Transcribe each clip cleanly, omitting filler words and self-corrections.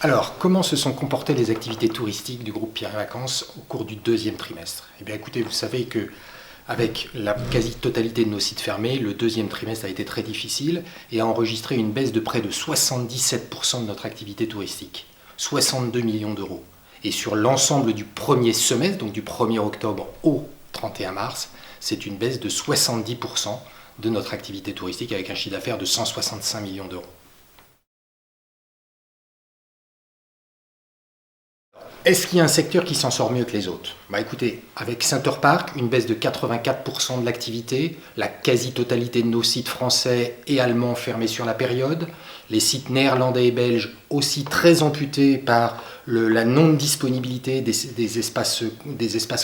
Alors, comment se sont comportées les activités touristiques du groupe Pierre et Vacances au cours du deuxième trimestre? Eh bien écoutez, vous savez que avec la quasi-totalité de nos sites fermés, le deuxième trimestre a été très difficile et a enregistré une baisse de près de 77% de notre activité touristique, 62 millions d'euros. Et sur l'ensemble du premier semestre, donc du 1er octobre au 31 mars, c'est une baisse de 70% de notre activité touristique avec un chiffre d'affaires de 165 millions d'euros. Est-ce qu'il y a un secteur qui s'en sort mieux que les autres? Écoutez, avec Center Parcs, une baisse de 84% de l'activité, la quasi-totalité de nos sites français et allemands fermés sur la période, les sites néerlandais et belges aussi très amputés par la non-disponibilité des espaces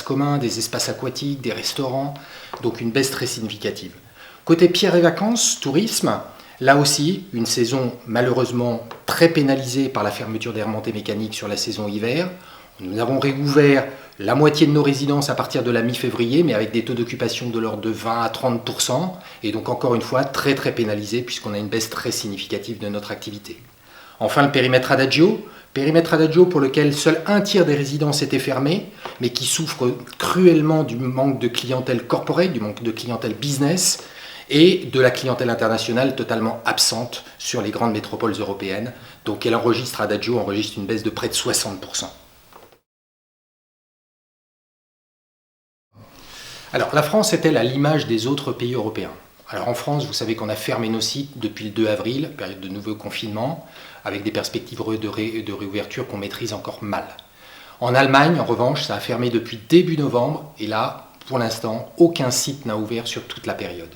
communs, des espaces aquatiques, des restaurants, donc une baisse très significative. Côté Pierre et Vacances, tourisme, là aussi, une saison malheureusement très pénalisée par la fermeture des remontées mécaniques sur la saison hiver. Nous avons réouvert la moitié de nos résidences à partir de la mi-février, mais avec des taux d'occupation de l'ordre de 20 à 30%, et donc encore une fois très pénalisé puisqu'on a une baisse très significative de notre activité. Enfin, le périmètre Adagio pour lequel seul un tiers des résidences étaient fermées, mais qui souffre cruellement du manque de clientèle corporate, du manque de clientèle business, et de la clientèle internationale totalement absente sur les grandes métropoles européennes. Donc Adagio enregistre une baisse de près de 60%. Alors la France est-elle à l'image des autres pays européens? Alors en France, vous savez qu'on a fermé nos sites depuis le 2 avril, période de nouveau confinement, avec des perspectives de réouverture qu'on maîtrise encore mal. En Allemagne, en revanche, ça a fermé depuis début novembre, et là, pour l'instant, aucun site n'a ouvert sur toute la période.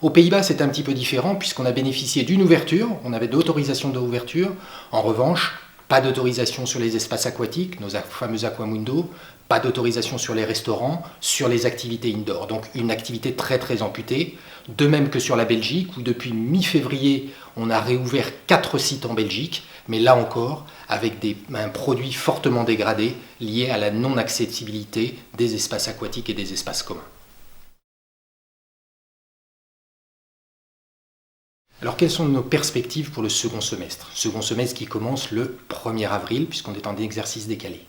Aux Pays-Bas, c'est un petit peu différent puisqu'on a bénéficié d'une ouverture, on avait d'autorisation d'ouverture. En revanche, pas d'autorisation sur les espaces aquatiques, nos fameux aquamundo, pas d'autorisation sur les restaurants, sur les activités indoor. Donc une activité très amputée. De même que sur la Belgique, où depuis mi-février, on a réouvert 4 sites en Belgique, mais là encore, avec un produit fortement dégradé lié à la non-accessibilité des espaces aquatiques et des espaces communs. Alors quelles sont nos perspectives pour le second semestre? Second semestre qui commence le 1er avril puisqu'on est en exercice décalé.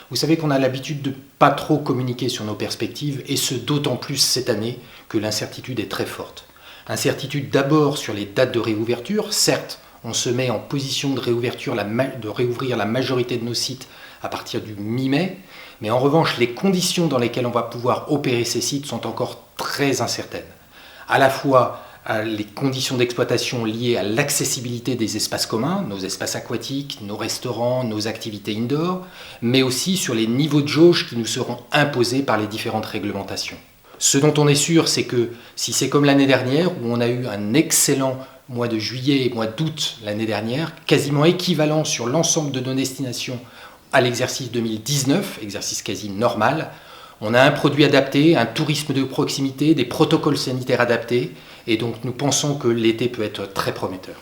Vous savez qu'on a l'habitude de pas trop communiquer sur nos perspectives et ce d'autant plus cette année que l'incertitude est très forte. Incertitude d'abord sur les dates de réouverture. Certes, on se met en position de réouvrir la majorité de nos sites à partir du mi-mai, mais en revanche les conditions dans lesquelles on va pouvoir opérer ces sites sont encore très incertaines. À la fois les conditions d'exploitation liées à l'accessibilité des espaces communs, nos espaces aquatiques, nos restaurants, nos activités indoor, mais aussi sur les niveaux de jauge qui nous seront imposés par les différentes réglementations. Ce dont on est sûr, c'est que si c'est comme l'année dernière, où on a eu un excellent mois de juillet et mois d'août l'année dernière, quasiment équivalent sur l'ensemble de nos destinations à l'exercice 2019, exercice quasi normal, on a un produit adapté, un tourisme de proximité, des protocoles sanitaires adaptés, et donc nous pensons que l'été peut être très prometteur.